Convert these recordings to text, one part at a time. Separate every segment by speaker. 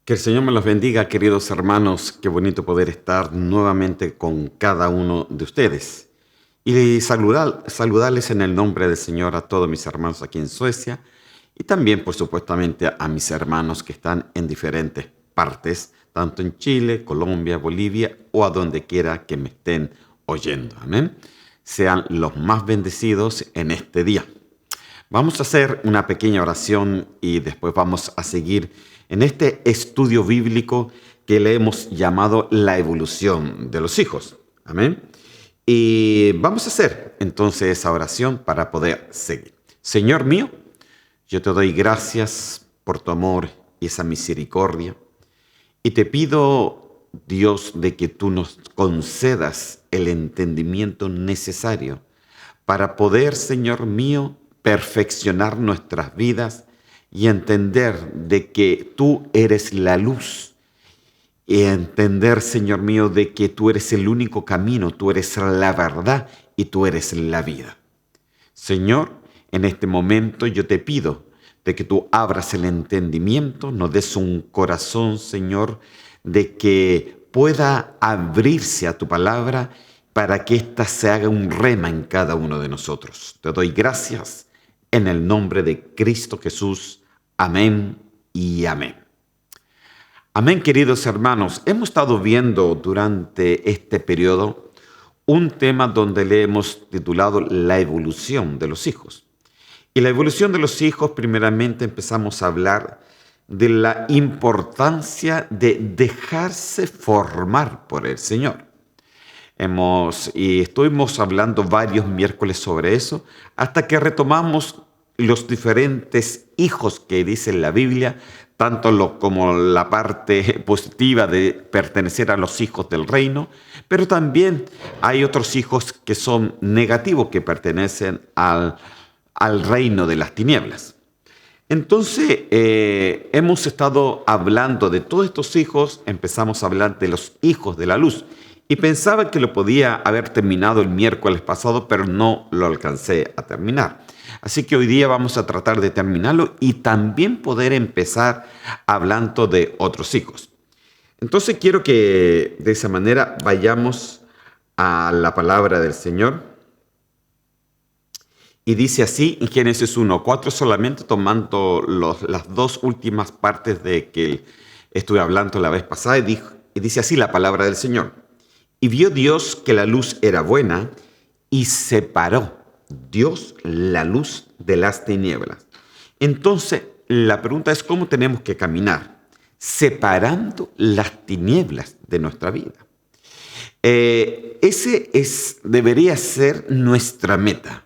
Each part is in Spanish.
Speaker 1: Que el Señor me los bendiga, queridos hermanos. Qué bonito poder estar nuevamente con cada uno de ustedes. Y saludarles en el nombre del Señor a todos mis hermanos aquí en Suecia y también, por supuestamente, a mis hermanos que están en diferentes partes, tanto en Chile, Colombia, Bolivia o a donde quiera que me estén oyendo. Amén. Sean los más bendecidos en este día. Vamos a hacer una pequeña oración y después vamos a seguir en este estudio bíblico que le hemos llamado la evolución de los hijos. Amén. Y vamos a hacer entonces esa oración para poder seguir. Señor mío, yo te doy gracias por tu amor y esa misericordia. Y te pido, Dios, de que tú nos concedas el entendimiento necesario para poder, Señor mío, perfeccionar nuestras vidas y entender de que tú eres la luz. Y entender, Señor mío, de que tú eres el único camino, tú eres la verdad y tú eres la vida. Señor, en este momento yo te pido de que tú abras el entendimiento, nos des un corazón, Señor, de que pueda abrirse a tu palabra para que ésta se haga un rema en cada uno de nosotros. Te doy gracias en el nombre de Cristo Jesús. Amén y amén. Amén, queridos hermanos. Hemos estado viendo durante este periodo un tema donde le hemos titulado la evolución de los hijos. Y la evolución de los hijos, primeramente empezamos a hablar de la importancia de dejarse formar por el Señor. Estuvimos hablando varios miércoles sobre eso, hasta que retomamos los diferentes hijos que dice la Biblia, tanto como la parte positiva de pertenecer a los hijos del reino, pero también hay otros hijos que son negativos, que pertenecen al reino de las tinieblas. Entonces, hemos estado hablando de todos estos hijos, empezamos a hablar de los hijos de la luz, y pensaba que lo podía haber terminado el miércoles pasado, pero no lo alcancé a terminar. Así que hoy día vamos a tratar de terminarlo y también poder empezar hablando de otros hijos. Entonces quiero que de esa manera vayamos a la palabra del Señor. Y dice así en Génesis 1:4, solamente tomando las dos últimas partes de que estuve hablando la vez pasada, y dice así la palabra del Señor. Y vio Dios que la luz era buena y separó Dios la luz de las tinieblas. Entonces, la pregunta es cómo tenemos que caminar, separando las tinieblas de nuestra vida. Debería ser nuestra meta,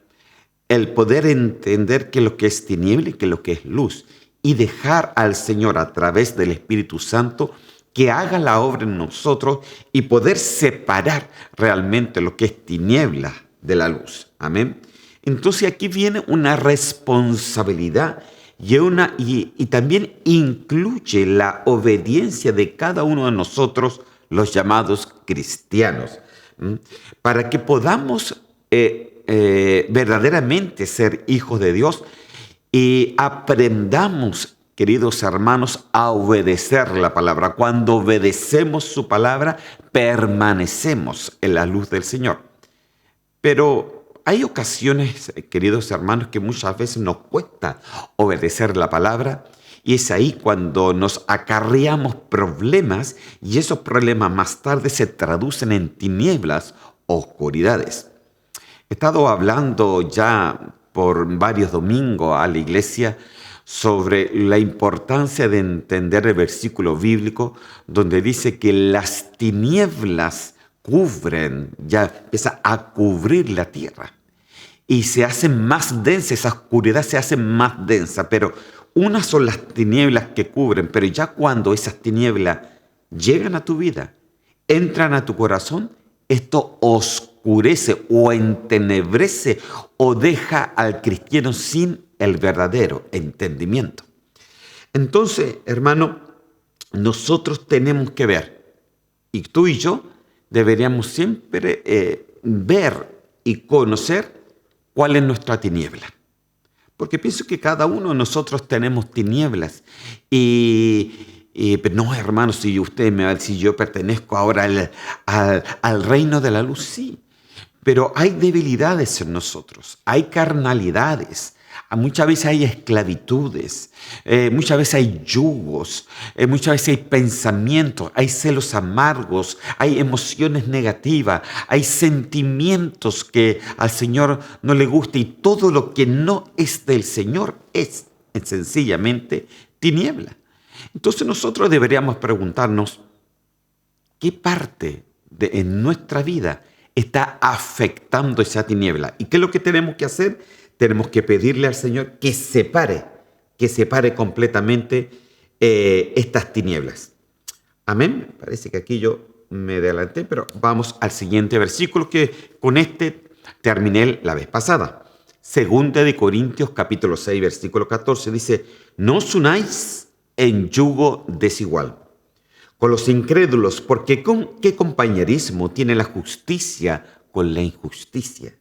Speaker 1: el poder entender qué es lo que es tiniebla y qué es lo que es luz, y dejar al Señor a través del Espíritu Santo que haga la obra en nosotros y poder separar realmente lo que es tiniebla de la luz. Amén. Entonces aquí viene una responsabilidad y también incluye la obediencia de cada uno de nosotros, los llamados cristianos, para que podamos verdaderamente ser hijos de Dios y aprendamos, queridos hermanos, a obedecer la palabra. Cuando obedecemos su palabra, permanecemos en la luz del Señor. Pero hay ocasiones, queridos hermanos, que muchas veces nos cuesta obedecer la palabra, y es ahí cuando nos acarreamos problemas, y esos problemas más tarde se traducen en tinieblas o oscuridades. He estado hablando ya por varios domingos a la iglesia sobre la importancia de entender el versículo bíblico donde dice que las tinieblas ya empieza a cubrir la tierra y se hace más densa, esa oscuridad se hace más densa, pero unas son las tinieblas que cubren, pero ya cuando esas tinieblas llegan a tu vida, entran a tu corazón, esto oscurece o entenebrece o deja al cristiano sin el verdadero entendimiento. Entonces, hermano, nosotros tenemos que ver, y tú y yo deberíamos siempre ver y conocer cuál es nuestra tiniebla. Porque pienso que cada uno de nosotros tenemos tinieblas y Pero no, hermano, si usted me va a decir, yo pertenezco ahora al reino de la luz, sí. Pero hay debilidades en nosotros, hay carnalidades, muchas veces hay esclavitudes, muchas veces hay yugos, muchas veces hay pensamientos, hay celos amargos, hay emociones negativas, hay sentimientos que al Señor no le gusta, y todo lo que no es del Señor es sencillamente tiniebla. Entonces nosotros deberíamos preguntarnos, ¿qué parte en nuestra vida está afectando esa tiniebla? ¿Y qué es lo que tenemos que hacer? Tenemos que pedirle al Señor que separe completamente estas tinieblas. Amén. Parece que aquí yo me adelanté, pero vamos al siguiente versículo, que con este terminé la vez pasada. Segunda de Corintios capítulo 6, versículo 14, dice: no os unáis en yugo desigual con los incrédulos, porque ¿qué compañerismo tiene la justicia con la injusticia?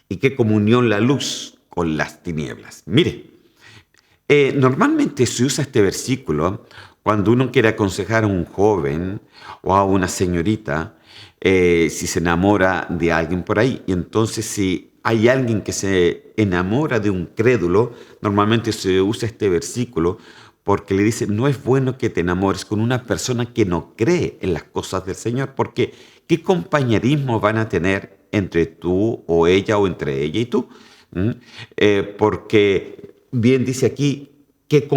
Speaker 1: ¿Y qué comunión la luz con las tinieblas? Mire, normalmente se usa este versículo cuando uno quiere aconsejar a un joven o a una señorita si se enamora de alguien por ahí. Y entonces, si hay alguien que se enamora de un crédulo, normalmente se usa este versículo porque le dice: no es bueno que te enamores con una persona que no cree en las cosas del Señor, porque ¿qué compañerismo van a tener entre tú o ella, o entre ella y tú? Porque bien dice aquí, ¿qué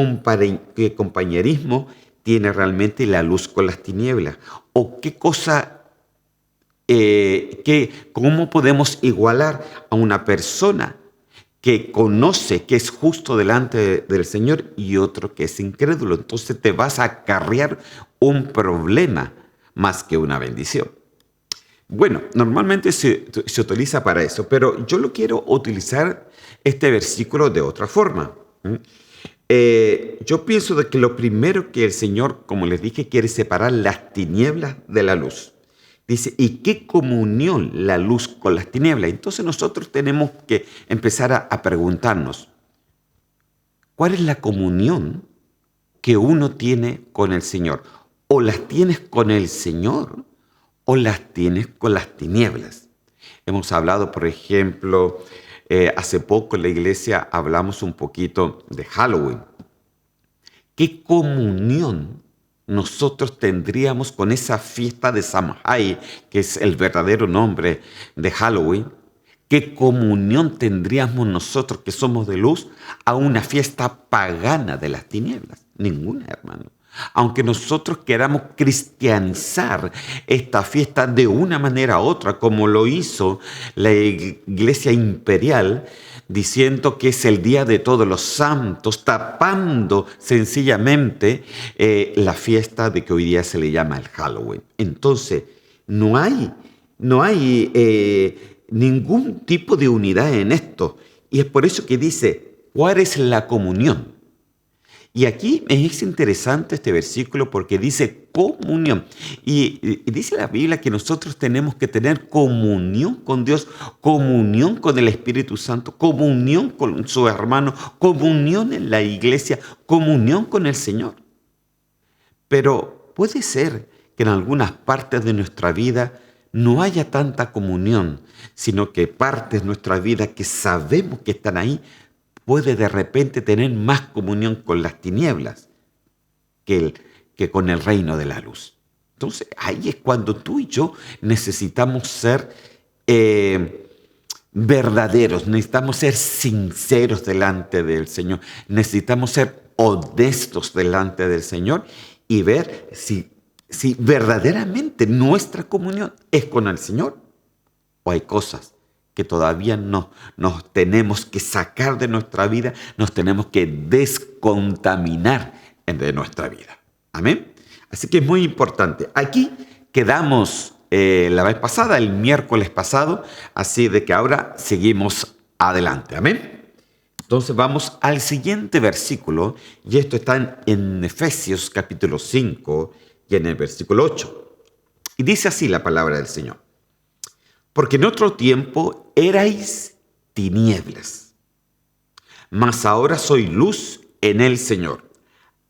Speaker 1: compañerismo tiene realmente la luz con las tinieblas? ¿O qué cosa, cómo podemos igualar a una persona que conoce que es justo delante del Señor y otro que es incrédulo? Entonces te vas a acarrear un problema más que una bendición. Bueno, normalmente se utiliza para eso, pero yo lo quiero utilizar este versículo de otra forma. Yo pienso de que lo primero que el Señor, como les dije, quiere separar las tinieblas de la luz. Dice: ¿y qué comunión la luz con las tinieblas? Entonces nosotros tenemos que empezar a preguntarnos, ¿cuál es la comunión que uno tiene con el Señor? ¿O las tienes con el Señor o las tienes con las tinieblas? Hemos hablado, por ejemplo, hace poco en la iglesia hablamos un poquito de Halloween. ¿Qué comunión nosotros tendríamos con esa fiesta de Samhain, que es el verdadero nombre de Halloween? ¿Qué comunión tendríamos nosotros, que somos de luz, a una fiesta pagana de las tinieblas? Ninguna, hermano. Aunque nosotros queramos cristianizar esta fiesta de una manera u otra, como lo hizo la Iglesia Imperial, diciendo que es el Día de Todos los Santos, tapando sencillamente la fiesta de que hoy día se le llama el Halloween. Entonces, no hay ningún tipo de unidad en esto. Y es por eso que dice, ¿cuál es la comunión? Y aquí es interesante este versículo porque dice comunión. Y dice la Biblia que nosotros tenemos que tener comunión con Dios, comunión con el Espíritu Santo, comunión con su hermano, comunión en la iglesia, comunión con el Señor. Pero puede ser que en algunas partes de nuestra vida no haya tanta comunión, sino que partes de nuestra vida que sabemos que están ahí, puede de repente tener más comunión con las tinieblas que con el reino de la luz. Entonces, ahí es cuando tú y yo necesitamos ser verdaderos, necesitamos ser sinceros delante del Señor, necesitamos ser honestos delante del Señor y ver si verdaderamente nuestra comunión es con el Señor o hay cosas que todavía nos tenemos que sacar de nuestra vida, nos tenemos que descontaminar de nuestra vida. Amén. Así que es muy importante. Aquí quedamos la vez pasada, el miércoles pasado, así de que ahora seguimos adelante. Amén. Entonces vamos al siguiente versículo, y esto está en Efesios capítulo 5 y en el versículo 8. Y dice así la palabra del Señor: porque en otro tiempo erais tinieblas, mas ahora soy luz en el Señor.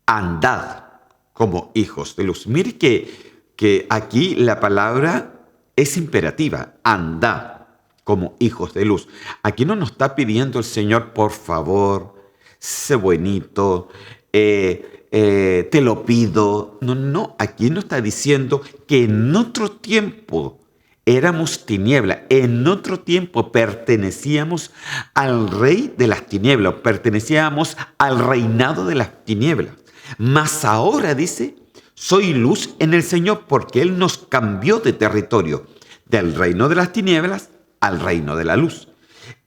Speaker 1: Andad como hijos de luz. Mire que aquí la palabra es imperativa, andad como hijos de luz. Aquí no nos está pidiendo el Señor, por favor, sé buenito, te lo pido. No, no, aquí nos está diciendo que en otro tiempo éramos tiniebla, en otro tiempo pertenecíamos al rey de las tinieblas, pertenecíamos al reinado de las tinieblas. Mas ahora dice, soy luz en el Señor, porque Él nos cambió de territorio, del reino de las tinieblas al reino de la luz.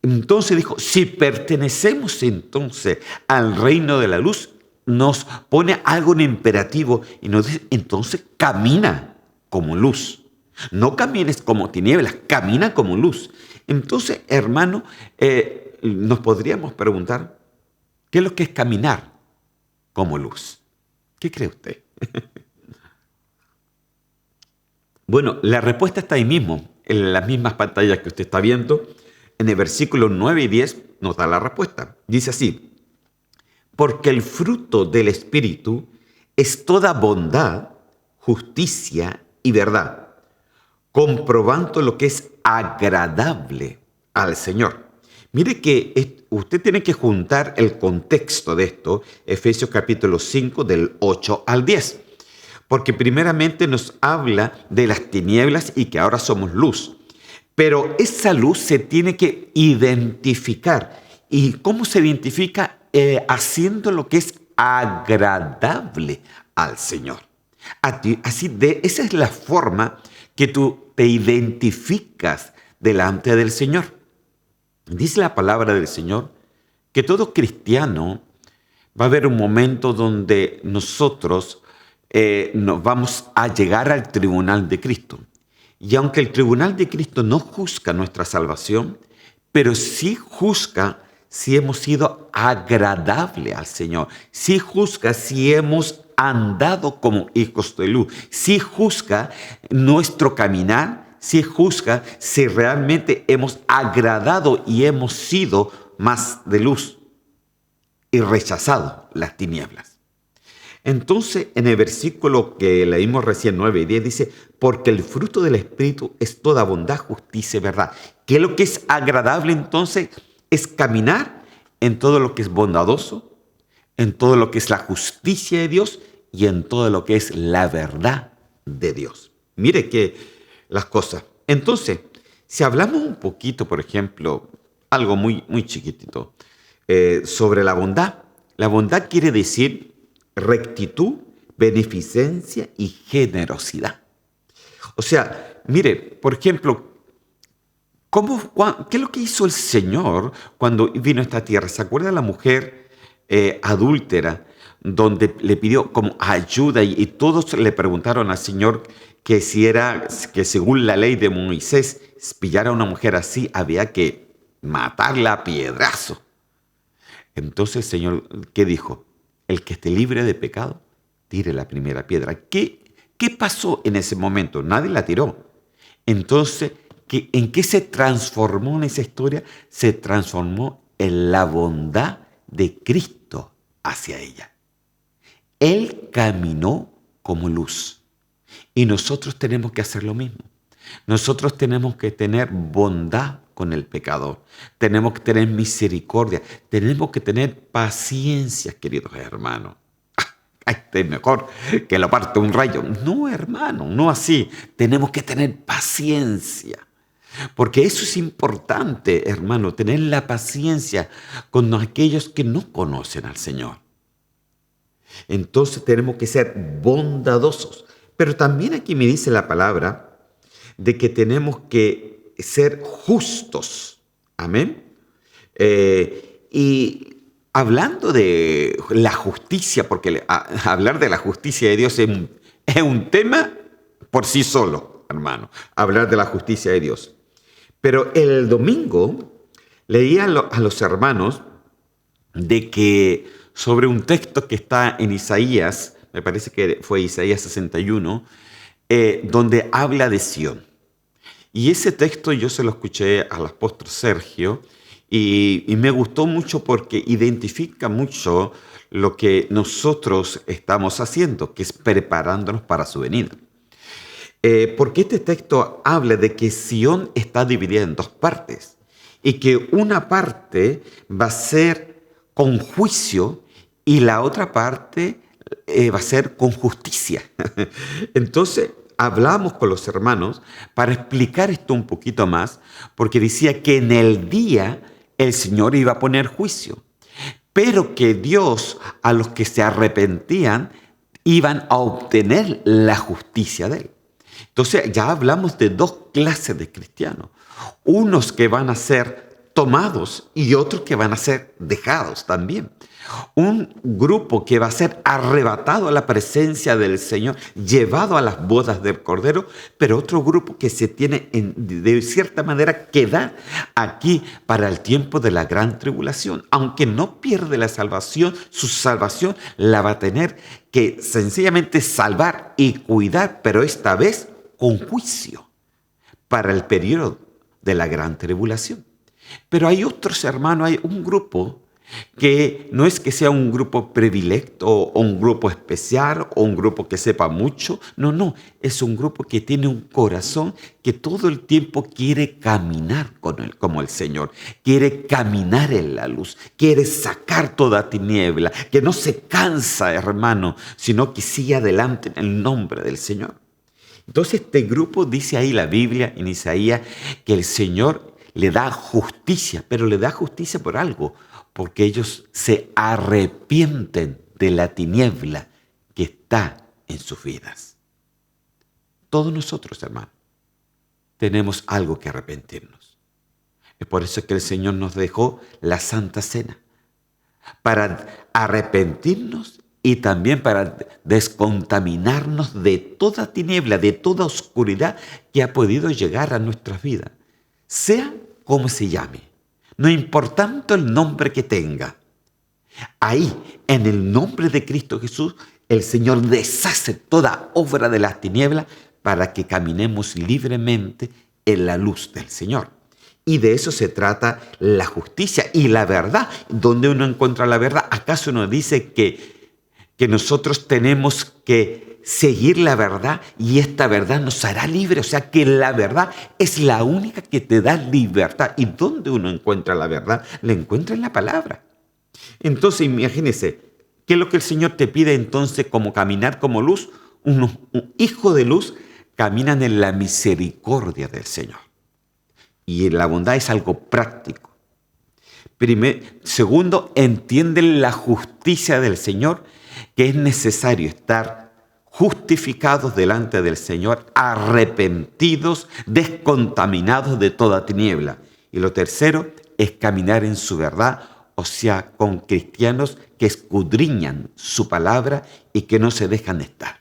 Speaker 1: Entonces dijo, si pertenecemos entonces al reino de la luz, nos pone algo en imperativo y nos dice, entonces camina como luz. No camines como tinieblas, camina como luz. Entonces, hermano, nos podríamos preguntar, ¿qué es lo que es caminar como luz? ¿Qué cree usted? Bueno, la respuesta está ahí mismo, en las mismas pantallas que usted está viendo. En el versículo 9 y 10 nos da la respuesta. Dice así, porque el fruto del Espíritu es toda bondad, justicia y verdad, comprobando lo que es agradable al Señor. Mire que usted tiene que juntar el contexto de esto, Efesios capítulo 5 del 8 al 10. Porque primeramente nos habla de las tinieblas y que ahora somos luz. Pero esa luz se tiene que identificar. ¿Y cómo se identifica? Haciendo lo que es agradable al Señor. Esa es la forma que tú te identificas delante del Señor. Dice la palabra del Señor que todo cristiano va a haber un momento donde nosotros nos vamos a llegar al tribunal de Cristo. Y aunque el tribunal de Cristo no juzga nuestra salvación, pero sí juzga si hemos sido agradable al Señor, sí juzga si hemos andado como hijos de luz, sí juzga nuestro caminar, sí juzga si realmente hemos agradado y hemos sido más de luz y rechazado las tinieblas. Entonces, en el versículo que leímos recién, 9 y 10, dice, porque el fruto del Espíritu es toda bondad, justicia y verdad. ¿Qué es lo que es agradable entonces? Es caminar en todo lo que es bondadoso, en todo lo que es la justicia de Dios y en todo lo que es la verdad de Dios. Mire que las cosas. Entonces, si hablamos un poquito, por ejemplo, algo muy, muy chiquitito, sobre la bondad quiere decir rectitud, beneficencia y generosidad. O sea, mire, por ejemplo, ¿qué es lo que hizo el Señor cuando vino a esta tierra? ¿Se acuerda de la mujer adúltera donde le pidió como ayuda y todos le preguntaron al Señor que si era que según la ley de Moisés pillar a una mujer así había que matarla a piedrazo? Entonces el Señor, ¿qué dijo? El que esté libre de pecado, tire la primera piedra. ¿Qué pasó en ese momento? Nadie la tiró. Entonces, ¿en qué se transformó en esa historia? Se transformó en la bondad de Cristo hacia ella. Él caminó como luz. Y nosotros tenemos que hacer lo mismo. Nosotros tenemos que tener bondad con el pecador. Tenemos que tener misericordia. Tenemos que tener paciencia, queridos hermanos. Este es mejor que lo parte un rayo. No, hermano, no así. Tenemos que tener paciencia. Porque eso es importante, hermano, tener la paciencia con aquellos que no conocen al Señor. Entonces tenemos que ser bondadosos. Pero también aquí me dice la palabra de que tenemos que ser justos. Amén. Y hablando de la justicia, porque hablar de la justicia de Dios es un tema por sí solo, hermano. Hablar de la justicia de Dios. Pero el domingo leía a los hermanos de que sobre un texto que está en Isaías, me parece que fue Isaías 61, donde habla de Sión. Y ese texto yo se lo escuché al apóstol Sergio Y me gustó mucho porque identifica mucho lo que nosotros estamos haciendo, que es preparándonos para su venida. Porque este texto habla de que Sión está dividida en dos partes y que una parte va a ser con juicio y la otra parte va a ser con justicia. Entonces, hablamos con los hermanos para explicar esto un poquito más, porque decía que en el día el Señor iba a poner juicio, pero que Dios a los que se arrepentían iban a obtener la justicia de Él. Entonces ya hablamos de dos clases de cristianos, unos que van a ser tomados y otros que van a ser dejados también. Un grupo que va a ser arrebatado a la presencia del Señor, llevado a las bodas del Cordero, pero otro grupo que se tiene de cierta manera queda aquí para el tiempo de la gran tribulación. Aunque no pierde la salvación, su salvación la va a tener que sencillamente salvar y cuidar, pero esta vez con juicio para el periodo de la gran tribulación. Pero hay otros hermanos, hay un grupo que no es que sea un grupo predilecto o un grupo especial o un grupo que sepa mucho, no, es un grupo que tiene un corazón que todo el tiempo quiere caminar con él, como el Señor, quiere caminar en la luz, quiere sacar toda tiniebla, que no se cansa, hermano, sino que sigue adelante en el nombre del Señor. Entonces este grupo dice ahí la Biblia en Isaías que el Señor le da justicia, pero le da justicia por algo, porque ellos se arrepienten de la tiniebla que está en sus vidas. Todos nosotros, hermanos, tenemos algo que arrepentirnos. Es por eso que el Señor nos dejó la Santa Cena, para arrepentirnos y también para descontaminarnos de toda tiniebla, de toda oscuridad que ha podido llegar a nuestras vidas, sea como se llame, no importando el nombre que tenga. Ahí, en el nombre de Cristo Jesús, el Señor deshace toda obra de las tinieblas para que caminemos libremente en la luz del Señor. Y de eso se trata la justicia y la verdad. ¿Dónde uno encuentra la verdad? ¿Acaso uno dice que nosotros tenemos que seguir la verdad y esta verdad nos hará libre? O sea, que la verdad es la única que te da libertad. ¿Y dónde uno encuentra la verdad? La encuentra en la palabra. Entonces, imagínese, ¿qué es lo que el Señor te pide entonces como caminar como luz? Un hijo de luz caminan en la misericordia del Señor. Y la bondad es algo práctico. Segundo, entienden la justicia del Señor, que es necesario estar justificados delante del Señor, arrepentidos, descontaminados de toda tiniebla. Y lo tercero es caminar en su verdad, o sea, con cristianos que escudriñan su palabra y que no se dejan estar.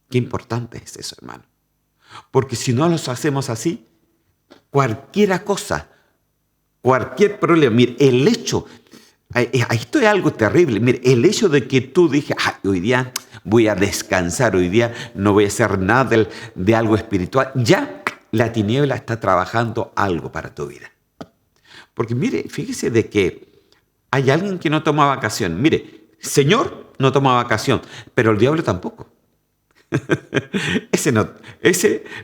Speaker 1: Qué importante es eso, hermano. Porque si no los hacemos así, cualquier cosa, cualquier problema, mire, el hecho, esto es algo terrible, mire, el hecho de que tú dijes, hoy día voy a descansar, hoy día no voy a hacer nada de algo espiritual, ya la tiniebla está trabajando algo para tu vida. Porque mire, fíjese de que hay alguien que no toma vacación. Mire, Señor no toma vacación, pero el diablo tampoco. Ese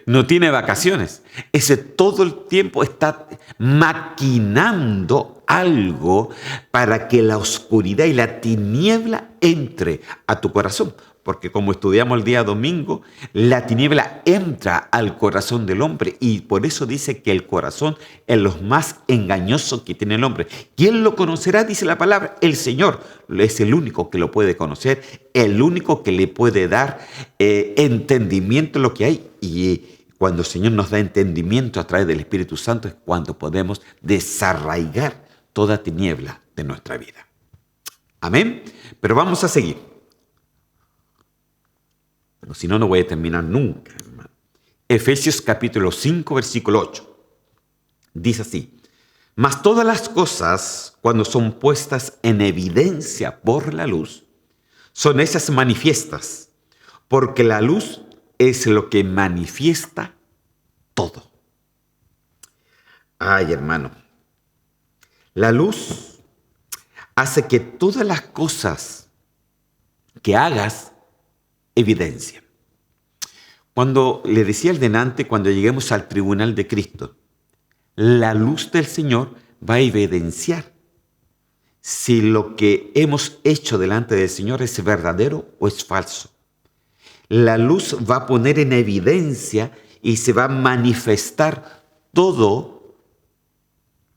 Speaker 1: no tiene vacaciones. Ese todo el tiempo está maquinando algo para que la oscuridad y la tiniebla entre a tu corazón. Porque como estudiamos el día domingo, la tiniebla entra al corazón del hombre y por eso dice que el corazón es lo más engañoso que tiene el hombre. ¿Quién lo conocerá? Dice la palabra, el Señor. Es el único que lo puede conocer, el único que le puede dar entendimiento de lo que hay. Y cuando el Señor nos da entendimiento a través del Espíritu Santo es cuando podemos desarraigar toda tiniebla de nuestra vida. Amén. Pero vamos a seguir. Pero si no, no voy a terminar nunca, hermano. Efesios capítulo 5, versículo 8. Dice así: mas todas las cosas, cuando son puestas en evidencia por la luz, son esas manifiestas, porque la luz es lo que manifiesta todo. Ay, hermano. La luz hace que todas las cosas que hagas evidencien. Cuando le decía el delante, cuando lleguemos al tribunal de Cristo, la luz del Señor va a evidenciar si lo que hemos hecho delante del Señor es verdadero o es falso. La luz va a poner en evidencia y se va a manifestar todo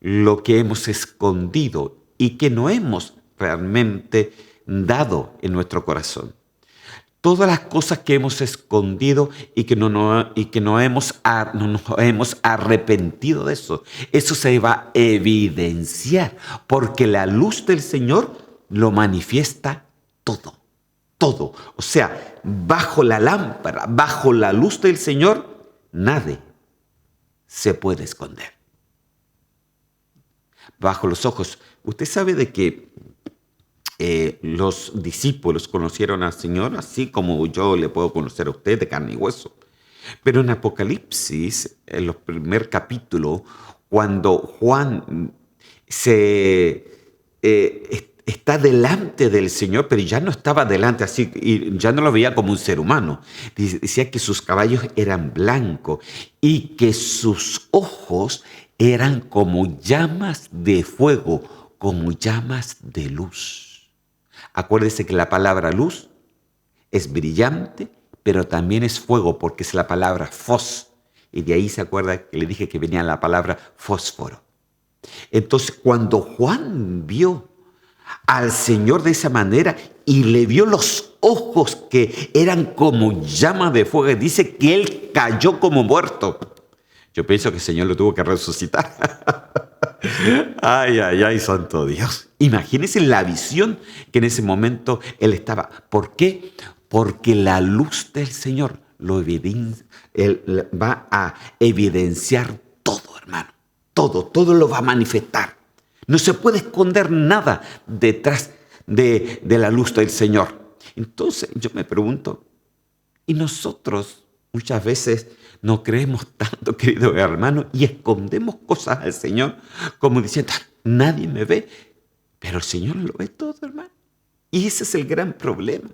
Speaker 1: lo que hemos escondido y que no hemos realmente dado en nuestro corazón. Todas las cosas que hemos escondido y que no nos hemos arrepentido de eso, eso se va a evidenciar, porque la luz del Señor lo manifiesta todo, todo. O sea, bajo la lámpara, bajo la luz del Señor, nadie se puede esconder. Bajo los ojos, usted sabe de que los discípulos conocieron al Señor así como yo le puedo conocer a usted de carne y hueso. Pero en Apocalipsis, en los primer capítulo, cuando Juan está delante del Señor, pero ya no estaba delante así, y ya no lo veía como un ser humano. Decía que sus caballos eran blancos y que sus ojos eran como llamas de fuego, como llamas de luz. Acuérdese que la palabra luz es brillante, pero también es fuego, porque es la palabra fos. Y de ahí se acuerda que le dije que venía la palabra fósforo. Entonces, cuando Juan vio al Señor de esa manera y le vio los ojos que eran como llama de fuego, dice que él cayó como muerto. Yo pienso que el Señor lo tuvo que resucitar. Ay, ay, ay, santo Dios. Imagínense la visión que en ese momento él estaba. ¿Por qué? Porque la luz del Señor él va a evidenciar todo, hermano. Todo lo va a manifestar. No se puede esconder nada detrás de la luz del Señor. Entonces yo me pregunto, ¿y nosotros muchas veces no creemos tanto, querido hermano, y escondemos cosas al Señor como diciendo, nadie me ve, pero el Señor lo ve todo, hermano? Y ese es el gran problema,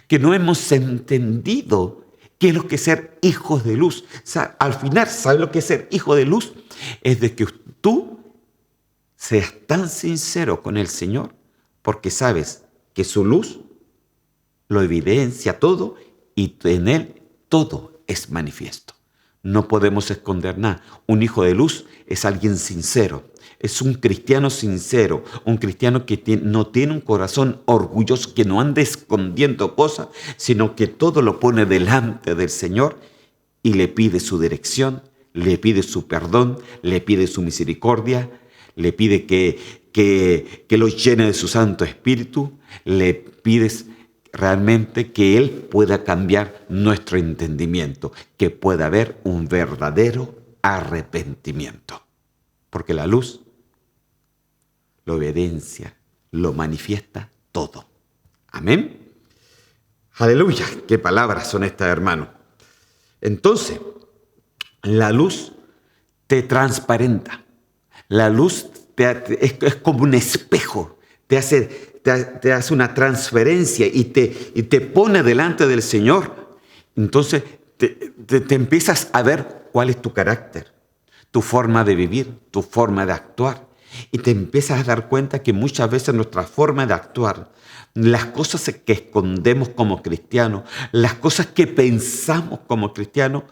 Speaker 1: que no hemos entendido qué es lo que es ser hijos de luz. O sea, al final, ¿sabes lo que es ser hijo de luz? Es de que tú seas tan sincero con el Señor, porque sabes que su luz lo evidencia todo y en Él todo es manifiesto. No podemos esconder nada. Un hijo de luz es alguien sincero. Es un cristiano sincero, un cristiano que no tiene un corazón orgulloso, que no anda escondiendo cosas, sino que todo lo pone delante del Señor y le pide su dirección, le pide su perdón, le pide su misericordia, le pide que lo llene de su Santo Espíritu, le pides realmente que Él pueda cambiar nuestro entendimiento, que pueda haber un verdadero arrepentimiento. Porque la luz lo evidencia, lo manifiesta todo. Amén. Aleluya. Qué palabras son estas, hermano. Entonces, la luz te transparenta. La luz es como un espejo. Te hace una transferencia y te pone delante del Señor. Entonces te empiezas a ver cuál es tu carácter, tu forma de vivir, tu forma de actuar. Y te empiezas a dar cuenta que muchas veces nuestra forma de actuar, las cosas que escondemos como cristianos, las cosas que pensamos como cristianos,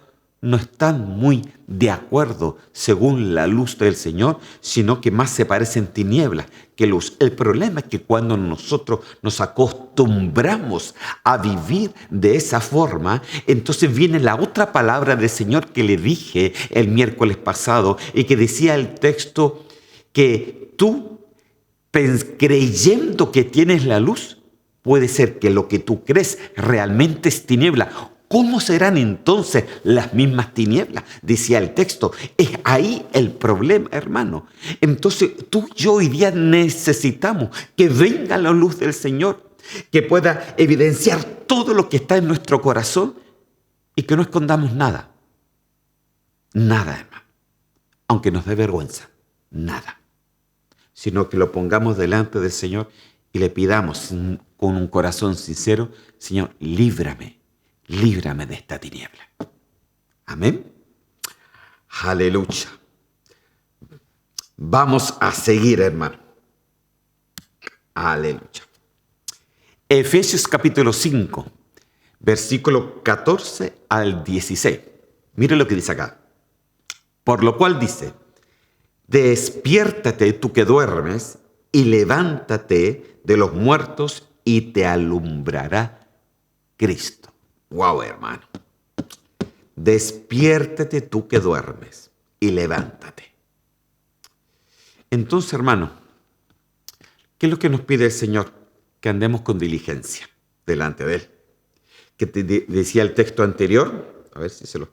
Speaker 1: no están muy de acuerdo según la luz del Señor, sino que más se parecen tinieblas que luz. El problema es que cuando nosotros nos acostumbramos a vivir de esa forma, entonces viene la otra palabra del Señor que le dije el miércoles pasado y que decía el texto que tú, creyendo que tienes la luz, puede ser que lo que tú crees realmente es tiniebla. ¿Cómo serán entonces las mismas tinieblas? Decía el texto. Es ahí el problema, hermano. Entonces tú y yo hoy día necesitamos que venga la luz del Señor, que pueda evidenciar todo lo que está en nuestro corazón y que no escondamos nada. Nada, hermano. Aunque nos dé vergüenza. Nada. sino que lo pongamos delante del Señor y le pidamos con un corazón sincero, Señor, líbrame de esta tiniebla. Amén. Aleluya. Vamos a seguir, hermano. Aleluya. Efesios capítulo 5, versículo 14 al 16. Mire lo que dice acá. Por lo cual dice, despiértate tú que duermes y levántate de los muertos y te alumbrará Cristo. Wow, hermano. Despiértate tú que duermes y levántate. Entonces, hermano, ¿qué es lo que nos pide el Señor? Que andemos con diligencia delante de Él. Que te decía el texto anterior, a ver si se los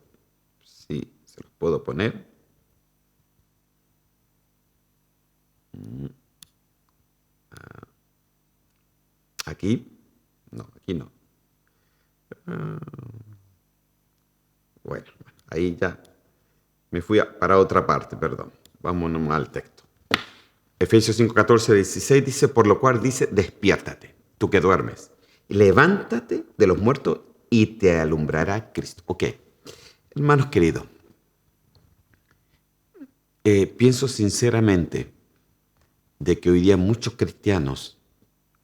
Speaker 1: puedo poner. Aquí. No, aquí no. Bueno, ahí ya me fui para otra parte, perdón. Vámonos al texto. Efesios 5, 14, 16 dice, por lo cual dice, despiértate, tú que duermes, levántate de los muertos y te alumbrará Cristo. Ok, hermanos queridos, pienso sinceramente de que hoy día muchos cristianos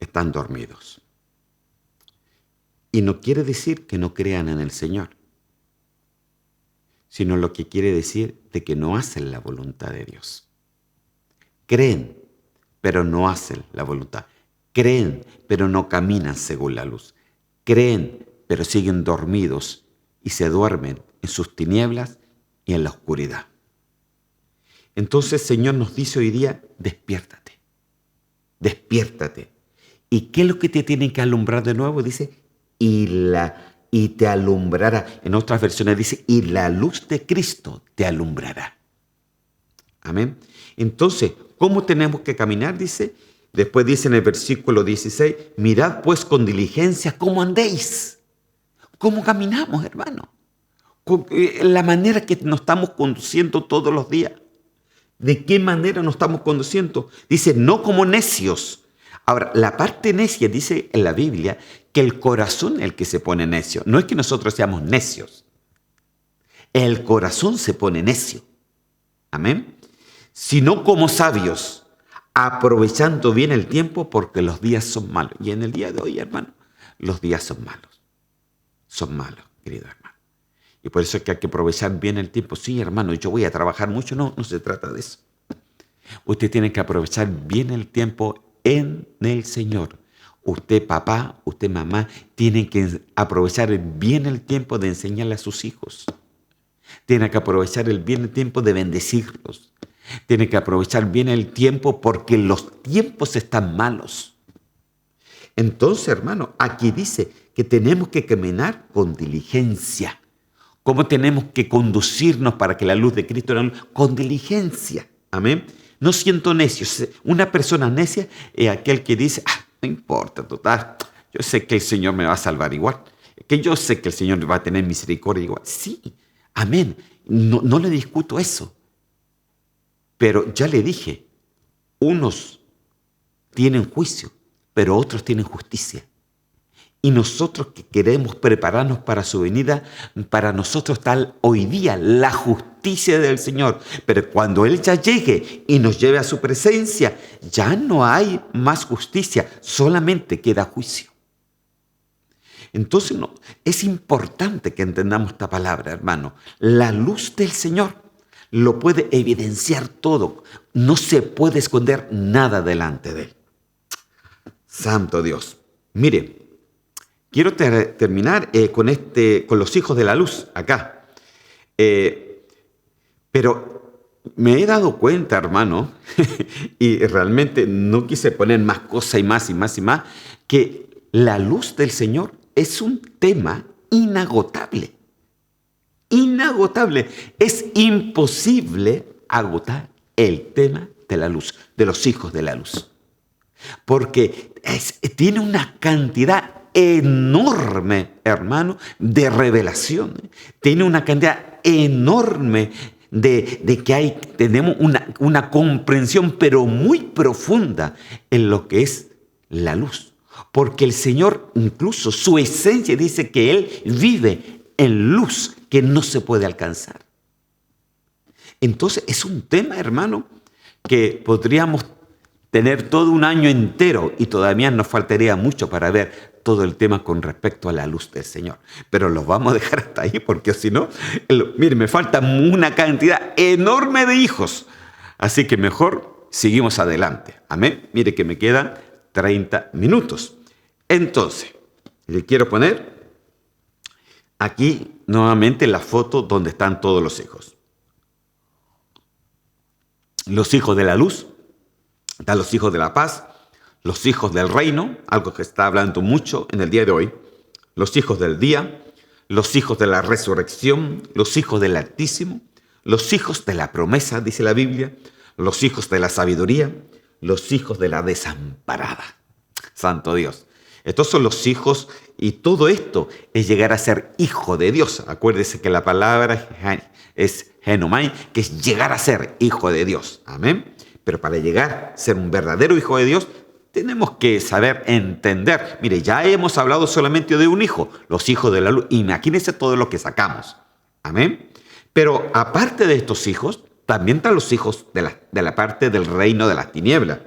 Speaker 1: están dormidos. Y no quiere decir que no crean en el Señor, sino lo que quiere decir de que no hacen la voluntad de Dios. Creen, pero no hacen la voluntad. Creen, pero no caminan según la luz. Creen, pero siguen dormidos y se duermen en sus tinieblas y en la oscuridad. Entonces el Señor nos dice hoy día, despiértate, despiértate. ¿Y qué es lo que te tiene que alumbrar de nuevo? Dice, y te alumbrará. En otras versiones dice, y la luz de Cristo te alumbrará. Amén. Entonces, ¿cómo tenemos que caminar? Dice, después dice en el versículo 16, mirad pues con diligencia cómo andéis. ¿Cómo caminamos, hermano? La manera que nos estamos conduciendo todos los días. ¿De qué manera nos estamos conduciendo? Dice, no como necios. Ahora, la parte necia dice en la Biblia que el corazón es el que se pone necio. No es que nosotros seamos necios. El corazón se pone necio. Amén. Sino como sabios, aprovechando bien el tiempo porque los días son malos. Y en el día de hoy, hermano, los días son malos. Son malos, querido hermano. Y por eso es que hay que aprovechar bien el tiempo. Sí, hermano, yo voy a trabajar mucho. No, no se trata de eso. Usted tiene que aprovechar bien el tiempo en el Señor. Usted, papá, usted, mamá, tienen que aprovechar bien el tiempo de enseñarle a sus hijos. Tiene que aprovechar bien el tiempo de bendecirlos. Tiene que aprovechar bien el tiempo porque los tiempos están malos. Entonces, hermano, aquí dice que tenemos que caminar con diligencia. ¿Cómo tenemos que conducirnos para que la luz de Cristo con diligencia? Amén. No siendo necios. Una persona necia es aquel que dice, no importa, total, yo sé que el Señor me va a salvar igual. Que yo sé que el Señor va a tener misericordia igual. Sí, amén. No le discuto eso. Pero ya le dije, unos tienen juicio, pero otros tienen justicia. Y nosotros que queremos prepararnos para su venida, para nosotros está hoy día la justicia del Señor. Pero cuando Él ya llegue y nos lleve a su presencia, ya no hay más justicia, solamente queda juicio. Entonces es importante que entendamos esta palabra, hermano. La luz del Señor lo puede evidenciar todo. No se puede esconder nada delante de Él. Santo Dios. Mire, quiero terminar con los hijos de la luz acá. Pero me he dado cuenta, hermano, y realmente no quise poner más cosas y más, que la luz del Señor es un tema inagotable. Inagotable. Es imposible agotar el tema de la luz, de los hijos de la luz. Porque tiene una cantidad enorme, hermano, de revelación. Tiene una cantidad enorme de que tenemos una comprensión, pero muy profunda en lo que es la luz. Porque el Señor, incluso su esencia, dice que Él vive en luz que no se puede alcanzar. Entonces es un tema, hermano, que podríamos tener todo un año entero y todavía nos faltaría mucho para ver todo el tema con respecto a la luz del Señor. Pero lo vamos a dejar hasta ahí porque si no, mire, me falta una cantidad enorme de hijos. Así que mejor seguimos adelante. Amén. Mire que me quedan 30 minutos. Entonces, le quiero poner aquí nuevamente la foto donde están todos los hijos. Los hijos de la luz, están los hijos de la paz, los hijos del reino, algo que está hablando mucho en el día de hoy, los hijos del día, los hijos de la resurrección, los hijos del Altísimo, los hijos de la promesa, dice la Biblia, los hijos de la sabiduría, los hijos de la desamparada. Santo Dios. Estos son los hijos y todo esto es llegar a ser hijo de Dios. Acuérdese que la palabra es genomai, que es llegar a ser hijo de Dios. Amén. Pero para llegar a ser un verdadero hijo de Dios, tenemos que saber entender. Mire, ya hemos hablado solamente de un hijo, los hijos de la luz. Imagínense todo lo que sacamos. Amén. Pero aparte de estos hijos, también están los hijos de la parte del reino de las tinieblas,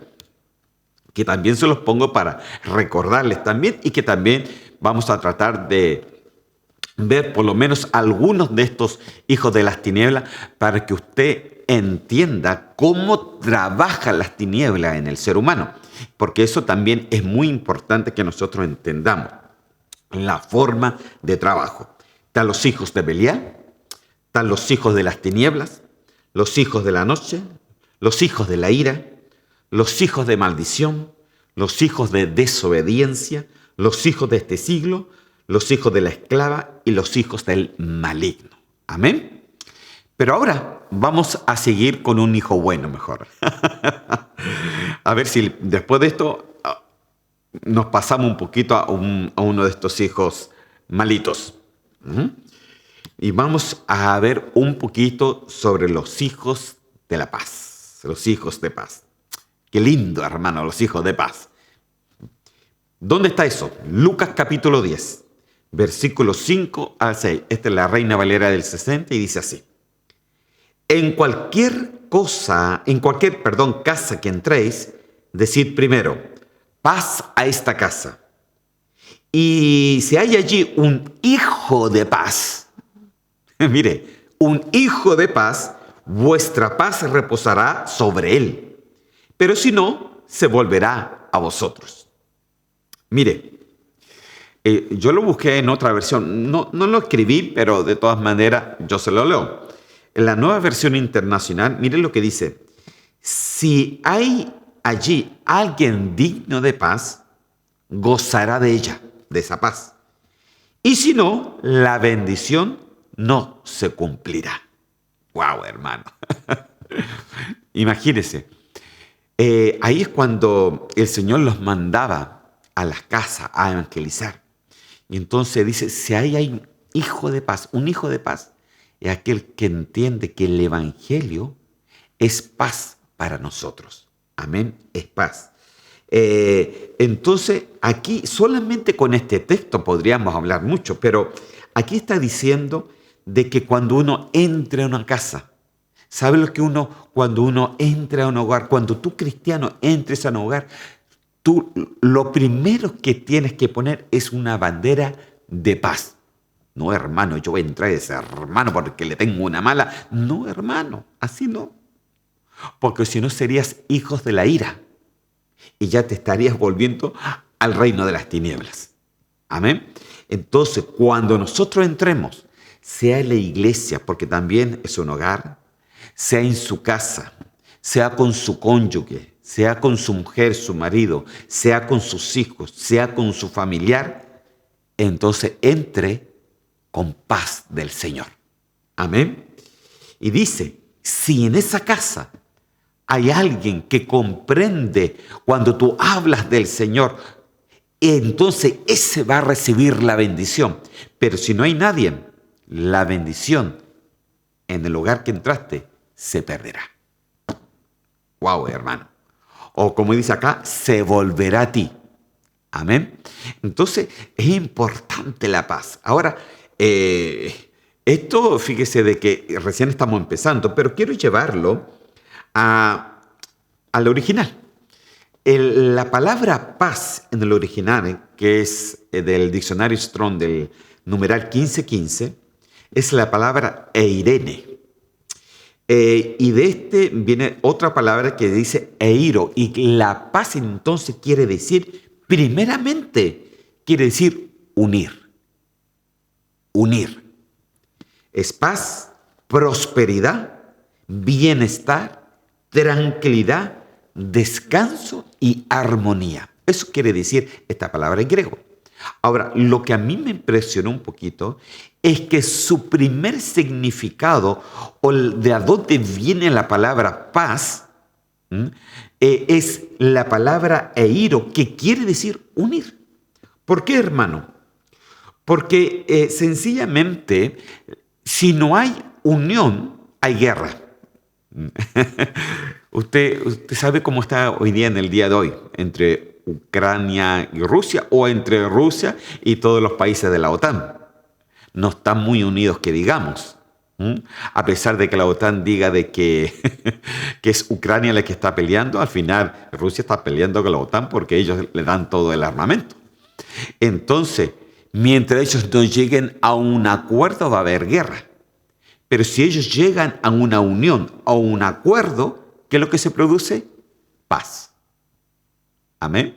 Speaker 1: que también se los pongo para recordarles también y que también vamos a tratar de ver por lo menos algunos de estos hijos de las tinieblas para que usted entienda cómo trabajan las tinieblas en el ser humano, porque eso también es muy importante que nosotros entendamos la forma de trabajo. Están los hijos de Belial, están los hijos de las tinieblas, los hijos de la noche, los hijos de la ira, los hijos de maldición, los hijos de desobediencia, los hijos de este siglo, los hijos de la esclava y los hijos del maligno. Amén. Pero ahora vamos a seguir con un hijo bueno mejor. A ver si después de esto nos pasamos un poquito a uno de estos hijos malitos. Y vamos a ver un poquito sobre los hijos de la paz, los hijos de paz. Qué lindo, hermano, los hijos de paz. ¿Dónde está eso? Lucas capítulo 10, versículos 5 al 6. Esta es la Reina Valera del 60 y dice así. En cualquier casa que entréis, decid primero, paz a esta casa. Y si hay allí un hijo de paz, mire, un hijo de paz, vuestra paz reposará sobre él. Pero si no, se volverá a vosotros. Mire, yo lo busqué en otra versión. No lo escribí, pero de todas maneras yo se lo leo. En la Nueva Versión Internacional, mire lo que dice. Si hay allí alguien digno de paz, gozará de ella, de esa paz. Y si no, la bendición no se cumplirá. ¡Wow, hermano! Imagínese. Ahí es cuando el Señor los mandaba a las casas a evangelizar. Y entonces dice, si hay un hijo de paz, un hijo de paz, es aquel que entiende que el evangelio es paz para nosotros. Amén, es paz. Entonces, aquí solamente con este texto podríamos hablar mucho, pero aquí está diciendo de que cuando uno entre a una casa, ¿sabe lo que cuando uno entra a un hogar, cuando tú cristiano entres a un hogar, tú lo primero que tienes que poner es una bandera de paz? No, hermano, yo voy a entrar a ese hermano porque le tengo una mala. No, hermano, así no. Porque si no serías hijos de la ira y ya te estarías volviendo al reino de las tinieblas. Amén. Entonces, cuando nosotros entremos, sea en la iglesia, porque también es un hogar, sea en su casa, sea con su cónyuge, sea con su mujer, su marido, sea con sus hijos, sea con su familiar, entonces entre con paz del Señor. Amén. Y dice, si en esa casa hay alguien que comprende cuando tú hablas del Señor, entonces ese va a recibir la bendición. Pero si no hay nadie, la bendición en el hogar que entraste, se perderá. Wow, hermano. O como dice acá, se volverá a ti. Amén. Entonces, es importante la paz. Ahora, esto, fíjese de que recién estamos empezando, pero quiero llevarlo al original. La palabra paz en el original, que es del diccionario Strong del numeral 1515, es la palabra eirene. Y de este viene otra palabra que dice eiro. Y la paz entonces quiere decir, primeramente, quiere decir unir. Unir. Es paz, prosperidad, bienestar, tranquilidad, descanso y armonía. Eso quiere decir esta palabra en griego. Ahora, lo que a mí me impresionó un poquito es que su primer significado, o de a dónde viene la palabra paz, es la palabra eiro, que quiere decir unir. ¿Por qué, hermano? Porque sencillamente, si no hay unión, hay guerra. Usted sabe cómo está hoy día en el día de hoy entre Ucrania y Rusia, o entre Rusia y todos los países de la OTAN. No están muy unidos, que digamos. A pesar de que la OTAN diga de que es Ucrania la que está peleando, al final Rusia está peleando con la OTAN porque ellos le dan todo el armamento. Entonces, mientras ellos no lleguen a un acuerdo, va a haber guerra. Pero si ellos llegan a una unión o un acuerdo, ¿qué es lo que se produce? Paz. Amén.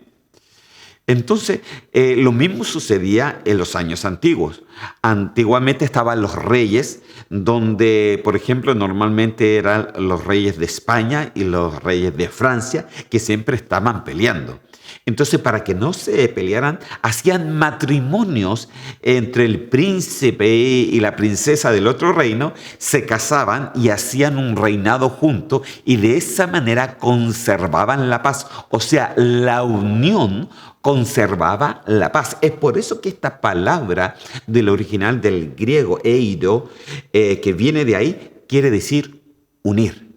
Speaker 1: Entonces, lo mismo sucedía en los años antiguos. Antiguamente estaban los reyes, donde, por ejemplo, normalmente eran los reyes de España y los reyes de Francia, que siempre estaban peleando. Entonces, para que no se pelearan, hacían matrimonios entre el príncipe y la princesa del otro reino, se casaban y hacían un reinado juntos, y de esa manera conservaban la paz. O sea, la unión conservaba la paz. Es por eso que esta palabra del original del griego eiro, que viene de ahí, quiere decir unir.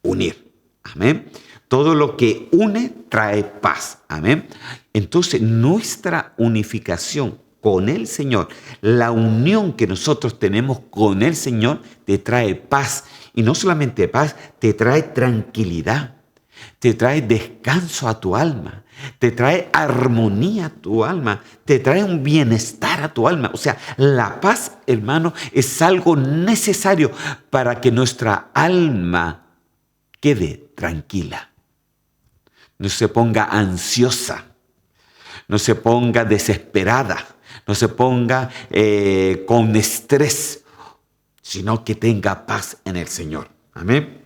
Speaker 1: Unir. Amén. Todo lo que une trae paz. Amén. Entonces, nuestra unificación con el Señor, la unión que nosotros tenemos con el Señor, te trae paz. Y no solamente paz, te trae tranquilidad, te trae descanso a tu alma, te trae armonía a tu alma, te trae un bienestar a tu alma. O sea, la paz, hermano, es algo necesario para que nuestra alma quede tranquila. No se ponga ansiosa, no se ponga desesperada, no se ponga con estrés, sino que tenga paz en el Señor. Amén.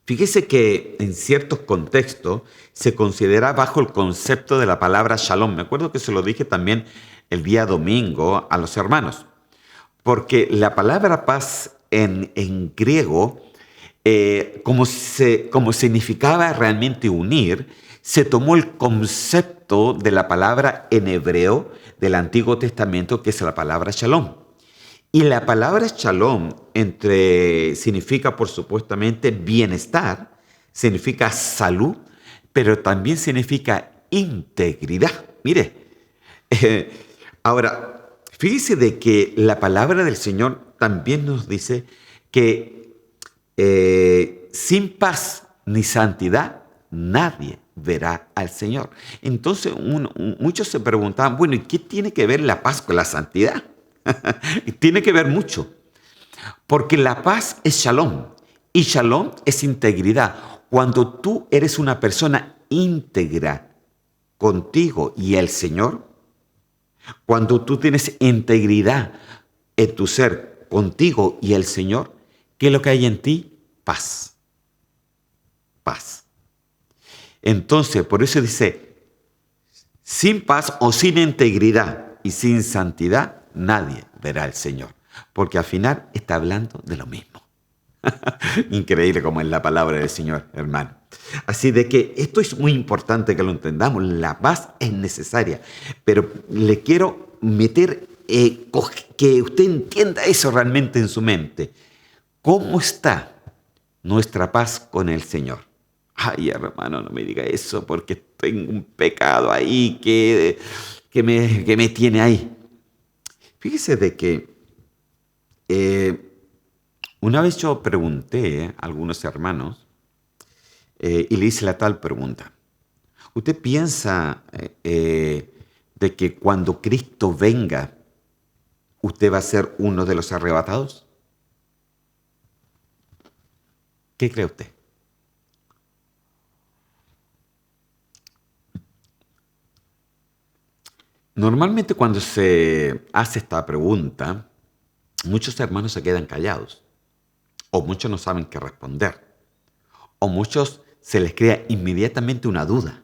Speaker 1: Fíjese que en ciertos contextos se considera bajo el concepto de la palabra shalom. Me acuerdo que se lo dije también el día domingo a los hermanos, porque la palabra paz en griego, como significaba realmente unir, se tomó el concepto de la palabra en hebreo del Antiguo Testamento, que es la palabra shalom. Y la palabra shalom significa, por supuestamente, bienestar, significa salud, pero también significa integridad. Mire, ahora, fíjese de que la palabra del Señor también nos dice que sin paz ni santidad nadie verá al Señor. Entonces muchos se preguntaban, bueno, ¿y qué tiene que ver la paz con la santidad? Tiene que ver mucho, porque la paz es shalom, y shalom es integridad. Cuando tú eres una persona íntegra contigo y el Señor, cuando tú tienes integridad en tu ser contigo y el Señor, ¿qué es lo que hay en ti? Paz. Paz. Entonces, por eso dice, sin paz o sin integridad y sin santidad, nadie verá al Señor. Porque al final está hablando de lo mismo. Increíble como es la palabra del Señor, hermano. Así de que esto es muy importante que lo entendamos. La paz es necesaria. Pero le quiero meter que usted entienda eso realmente en su mente. ¿Cómo está nuestra paz con el Señor? Ay, hermano, no me diga eso porque tengo un pecado ahí que me tiene ahí. Fíjese de que una vez yo pregunté a algunos hermanos y le hice la tal pregunta. ¿Usted piensa de que cuando Cristo venga, usted va a ser uno de los arrebatados? ¿Qué cree usted? Normalmente cuando se hace esta pregunta, muchos hermanos se quedan callados, o muchos no saben qué responder, o muchos se les crea inmediatamente una duda.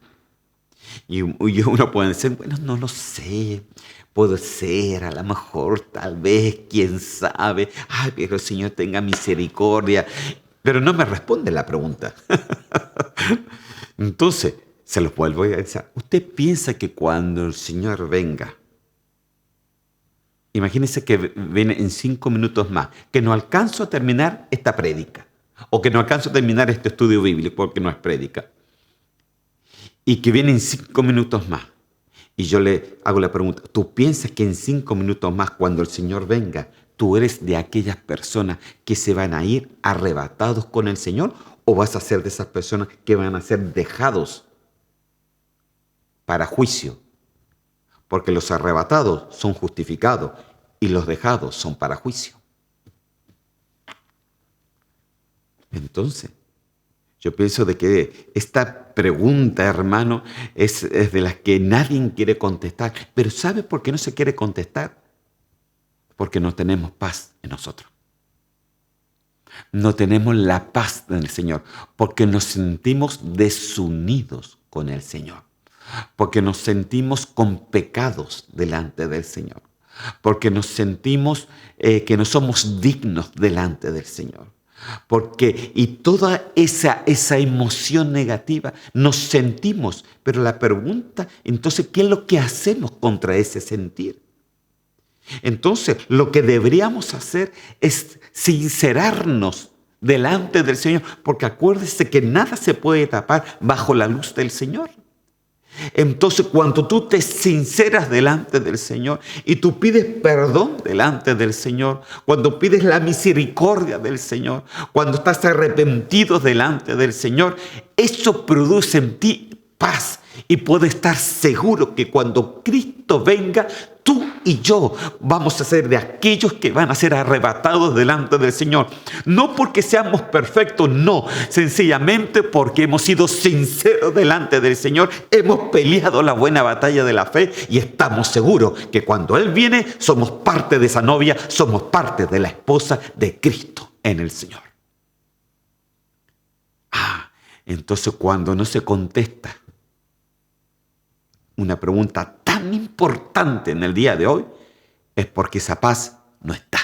Speaker 1: Y uno puede decir, bueno, no lo sé, puede ser, a lo mejor, tal vez, quién sabe. Ay, pero el Señor tenga misericordia. Pero no me responde la pregunta. Entonces, se los vuelvo a decir. ¿Usted piensa que cuando el Señor venga, imagínense que viene en 5 minutos más, que no alcanzo a terminar esta prédica, o que no alcanzo a terminar este estudio bíblico porque no es prédica, y que viene en 5 minutos más, y yo le hago la pregunta, ¿tú piensas que en 5 minutos más, cuando el Señor venga, tú eres de aquellas personas que se van a ir arrebatados con el Señor, o vas a ser de esas personas que van a ser dejados para juicio? Porque los arrebatados son justificados y los dejados son para juicio. Entonces, yo pienso de que esta pregunta, hermano, es de las que nadie quiere contestar. Pero ¿sabe por qué no se quiere contestar? Porque no tenemos paz en nosotros. No tenemos la paz del Señor, porque nos sentimos desunidos con el Señor, porque nos sentimos con pecados delante del Señor, porque nos sentimos que no somos dignos delante del Señor. Y toda esa emoción negativa nos sentimos, pero la pregunta, entonces, ¿qué es lo que hacemos contra ese sentir? Entonces, lo que deberíamos hacer es sincerarnos delante del Señor, porque acuérdese que nada se puede tapar bajo la luz del Señor. Entonces, cuando tú te sinceras delante del Señor y tú pides perdón delante del Señor, cuando pides la misericordia del Señor, cuando estás arrepentido delante del Señor, eso produce en ti paz. Y puedes estar seguro que cuando Cristo venga, tú y yo vamos a ser de aquellos que van a ser arrebatados delante del Señor. No porque seamos perfectos, no. Sencillamente porque hemos sido sinceros delante del Señor. Hemos peleado la buena batalla de la fe y estamos seguros que cuando Él viene, somos parte de esa novia, somos parte de la esposa de Cristo en el Señor. Entonces cuando no se contesta una pregunta tan importante en el día de hoy, es porque esa paz no está.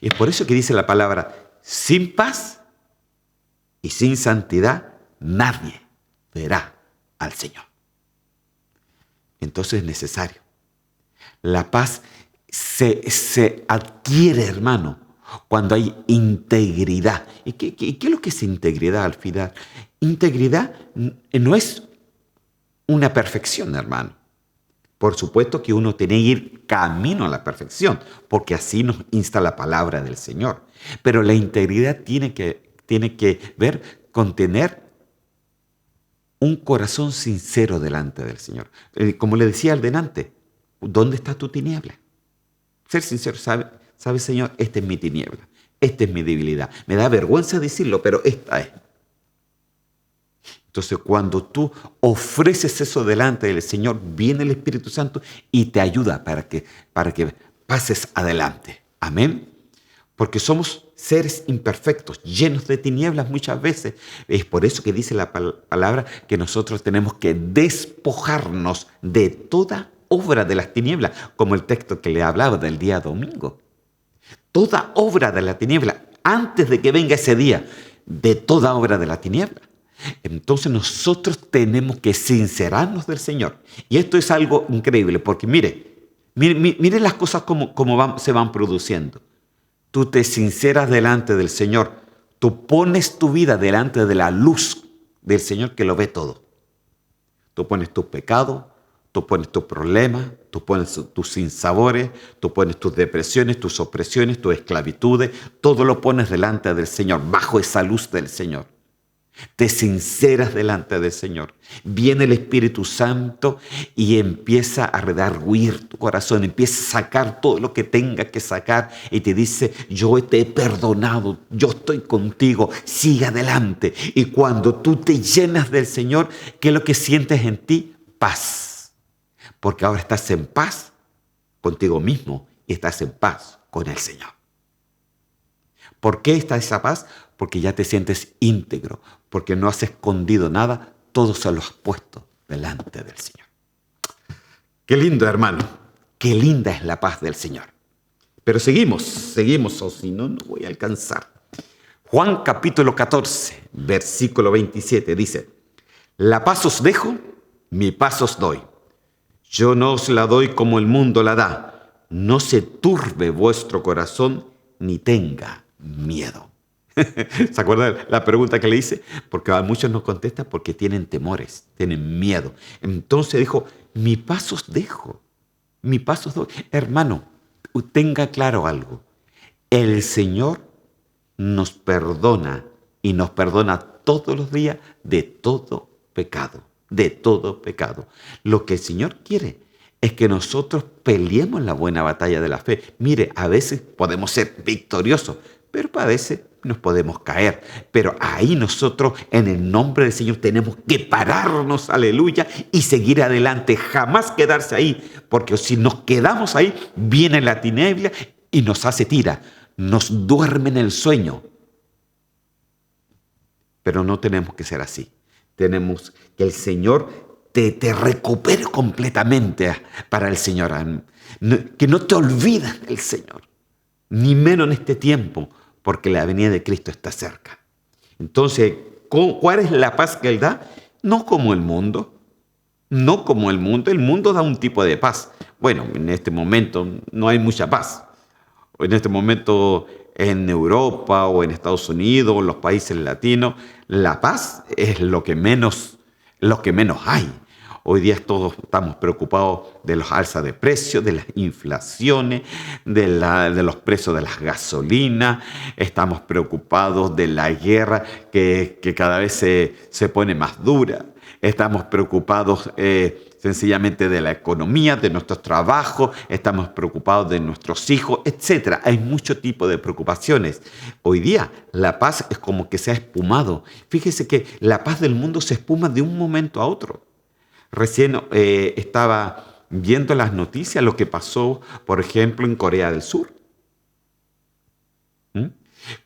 Speaker 1: Y es por eso que dice la palabra, sin paz y sin santidad, nadie verá al Señor. Entonces es necesario. La paz se adquiere, hermano, cuando hay integridad. ¿Y qué es lo que es integridad al final? Integridad no es una perfección, hermano. Por supuesto que uno tiene que ir camino a la perfección, porque así nos insta la palabra del Señor. Pero la integridad tiene que ver con tener un corazón sincero delante del Señor. Como le decía al delante, ¿dónde está tu tiniebla? Ser sincero, ¿sabe, Señor? Esta es mi tiniebla, esta es mi debilidad. Me da vergüenza decirlo, pero esta es. Entonces, cuando tú ofreces eso delante del Señor, viene el Espíritu Santo y te ayuda para que pases adelante. Amén. Porque somos seres imperfectos, llenos de tinieblas muchas veces. Es por eso que dice la palabra que nosotros tenemos que despojarnos de toda obra de las tinieblas, como el texto que le hablaba del día domingo. Toda obra de la tiniebla, antes de que venga ese día, de toda obra de la tiniebla. Entonces nosotros tenemos que sincerarnos del Señor. Y esto es algo increíble, porque mire las cosas como se van produciendo. tú te sinceras delante del Señor, tú pones tu vida delante de la luz del Señor que lo ve todo. Tú pones tus pecados, tú pones tus problemas, tú pones tus sinsabores, tú pones tus depresiones, tus opresiones, tus esclavitudes, todo lo pones delante del Señor, bajo esa luz del Señor. Te sinceras delante del Señor. Viene el Espíritu Santo y empieza a redarguir tu corazón, empieza a sacar todo lo que tenga que sacar y te dice, yo te he perdonado, yo estoy contigo, sigue adelante. Y cuando tú te llenas del Señor, ¿qué es lo que sientes en ti? Paz. Porque ahora estás en paz contigo mismo y estás en paz con el Señor. ¿Por qué está esa paz? Porque ya te sientes íntegro, porque no has escondido nada, todo se lo has puesto delante del Señor. Qué lindo, hermano, qué linda es la paz del Señor. Pero seguimos, o si no, no voy a alcanzar. Juan capítulo 14, versículo 27 dice, la paz os dejo, mi paz os doy. Yo no os la doy como el mundo la da. No se turbe vuestro corazón ni tenga miedo. ¿Se acuerdan la pregunta que le hice? Porque a muchos nos contestan porque tienen temores, tienen miedo. Entonces dijo, mi paz os dejo, mi paz os doy. Hermano, tenga claro algo. El Señor nos perdona y nos perdona todos los días de todo pecado, de todo pecado. Lo que el Señor quiere es que nosotros peleemos la buena batalla de la fe. Mire, a veces podemos ser victoriosos, pero a veces nos podemos caer. Pero ahí nosotros, en el nombre del Señor, tenemos que pararnos, aleluya, y seguir adelante. Jamás quedarse ahí, porque si nos quedamos ahí, viene la tiniebla y nos hace tira, nos duerme en el sueño. Pero no tenemos que ser así. Tenemos que el Señor te recupere completamente para el Señor. Que no te olvides del Señor, ni menos en este tiempo, porque la venida de Cristo está cerca. Entonces, ¿cuál es la paz que Él da? No como el mundo, no como el mundo. El mundo da un tipo de paz. Bueno, en este momento no hay mucha paz. En este momento en Europa o en Estados Unidos o en los países latinos, la paz es lo que menos hay. Hoy día todos estamos preocupados de los alzas de precios, de las inflaciones, de los precios de las gasolinas. Estamos preocupados de la guerra que cada vez se pone más dura. Estamos preocupados sencillamente de la economía, de nuestros trabajos. Estamos preocupados de nuestros hijos, etc. Hay mucho tipo de preocupaciones. Hoy día la paz es como que se ha espumado. Fíjese que la paz del mundo se espuma de un momento a otro. Recién estaba viendo las noticias lo que pasó, por ejemplo, en Corea del Sur.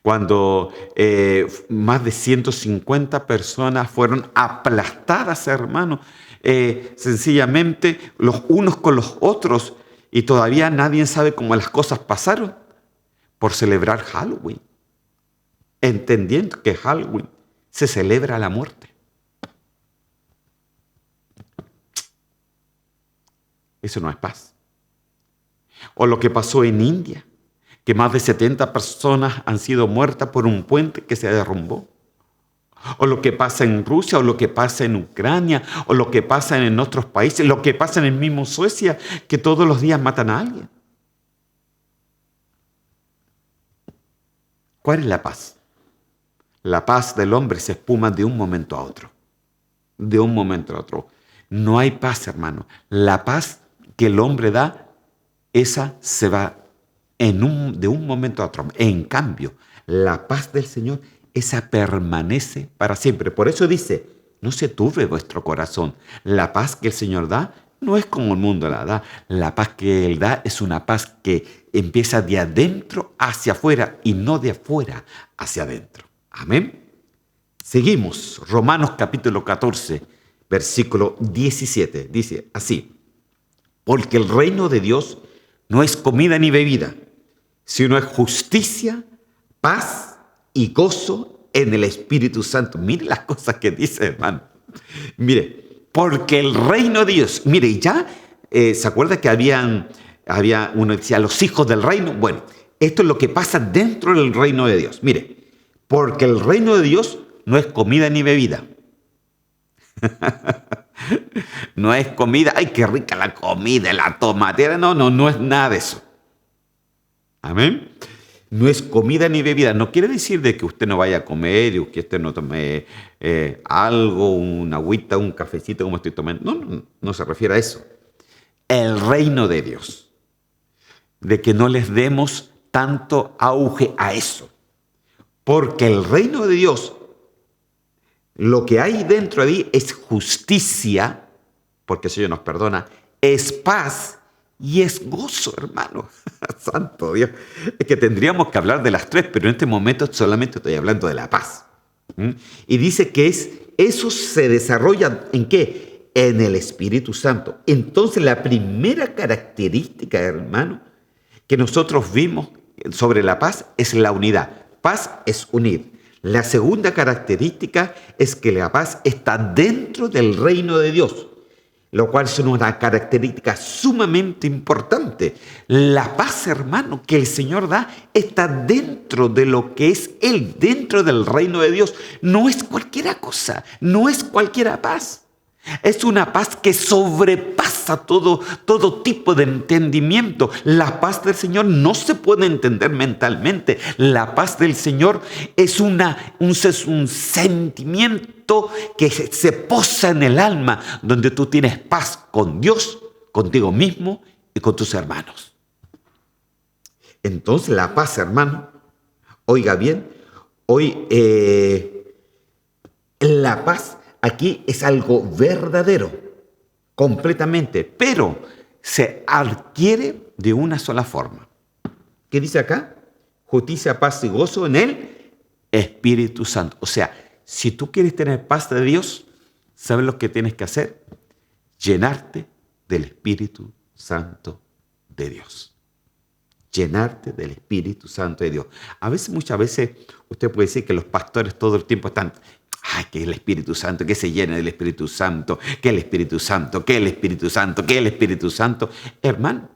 Speaker 1: Cuando más de 150 personas fueron aplastadas, hermano, sencillamente los unos con los otros, y todavía nadie sabe cómo las cosas pasaron por celebrar Halloween, entendiendo que Halloween se celebra la muerte. Eso no es paz. O lo que pasó en India, que más de 70 personas han sido muertas por un puente que se derrumbó. O lo que pasa en Rusia, o lo que pasa en Ucrania, o lo que pasa en otros países, lo que pasa en el mismo Suecia, que todos los días matan a alguien. ¿Cuál es la paz? La paz del hombre se espuma de un momento a otro. De un momento a otro. No hay paz, hermano. La paz que el hombre da, esa se va de un momento a otro. En cambio, la paz del Señor, esa permanece para siempre. Por eso dice, no se turbe vuestro corazón. La paz que el Señor da no es como el mundo la da. La paz que Él da es una paz que empieza de adentro hacia afuera y no de afuera hacia adentro. Amén. Seguimos. Romanos capítulo 14, versículo 17. Dice así. Porque el reino de Dios no es comida ni bebida, sino es justicia, paz y gozo en el Espíritu Santo. Mire las cosas que dice, hermano. Mire, porque el reino de Dios, mire, ya, ¿se acuerda que uno decía los hijos del reino? Bueno, esto es lo que pasa dentro del reino de Dios. Mire, porque el reino de Dios no es comida ni bebida. No es comida, ay, qué rica la comida, la tomatera. No es nada de eso. Amén. No es comida ni bebida. No quiere decir de que usted no vaya a comer y que usted no tome algo, una agüita, un cafecito como estoy tomando. No se refiere a eso. El reino de Dios. De que no les demos tanto auge a eso. Porque el reino de Dios, lo que hay dentro de ahí es justicia, porque el Señor nos perdona, es paz y es gozo, hermano. Santo Dios. Es que tendríamos que hablar de las tres, pero en este momento solamente estoy hablando de la paz. Y dice que eso se desarrolla ¿en qué? En el Espíritu Santo. Entonces la primera característica, hermano, que nosotros vimos sobre la paz es la unidad. Paz es unir. La segunda característica es que la paz está dentro del reino de Dios, lo cual es una característica sumamente importante. La paz, hermano, que el Señor da está dentro de lo que es Él, dentro del reino de Dios. No es cualquier cosa, no es cualquier paz. Es una paz que sobrepasa todo tipo de entendimiento. La paz del Señor no se puede entender mentalmente. La paz del Señor es un sentimiento que se posa en el alma, donde tú tienes paz con Dios, contigo mismo y con tus hermanos. Entonces la paz, hermano, oiga bien, hoy la paz aquí es algo verdadero, completamente, pero se adquiere de una sola forma. ¿Qué dice acá? Justicia, paz y gozo en el Espíritu Santo. O sea, si tú quieres tener paz de Dios, ¿sabes lo que tienes que hacer? Llenarte del Espíritu Santo de Dios. Llenarte del Espíritu Santo de Dios. Muchas veces, usted puede decir que los pastores todo el tiempo están... Ay, que el Espíritu Santo, que se llene del Espíritu Santo, que el Espíritu Santo, que el Espíritu Santo, que el Espíritu Santo. Hermano,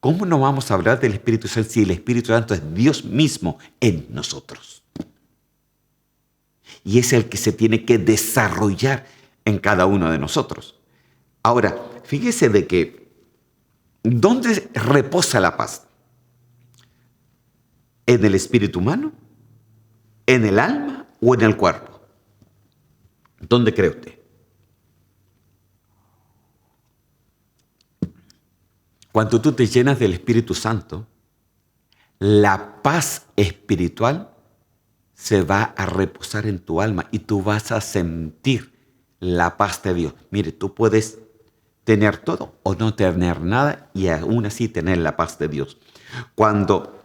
Speaker 1: ¿cómo no vamos a hablar del Espíritu Santo si el Espíritu Santo es Dios mismo en nosotros? Y es el que se tiene que desarrollar en cada uno de nosotros. Ahora, fíjese de que, ¿dónde reposa la paz? ¿En el espíritu humano? ¿En el alma o en el cuerpo? ¿Dónde cree usted? Cuando tú te llenas del Espíritu Santo, la paz espiritual se va a reposar en tu alma y tú vas a sentir la paz de Dios. Mire, tú puedes tener todo o no tener nada y aún así tener la paz de Dios. Cuando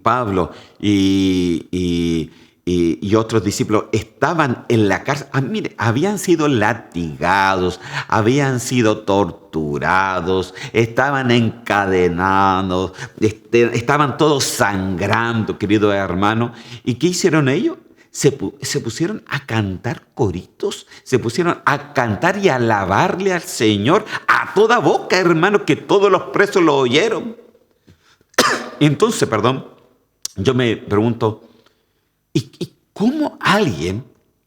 Speaker 1: Pablo y otros discípulos estaban en la cárcel, mire, habían sido latigados, habían sido torturados, estaban encadenados, estaban todos sangrando, querido hermano. ¿Y qué hicieron ellos? Se pusieron a cantar coritos, se pusieron a cantar y a alabarle al Señor a toda boca, hermano, que todos los presos lo oyeron. Entonces, yo me pregunto, ¿y cómo alguien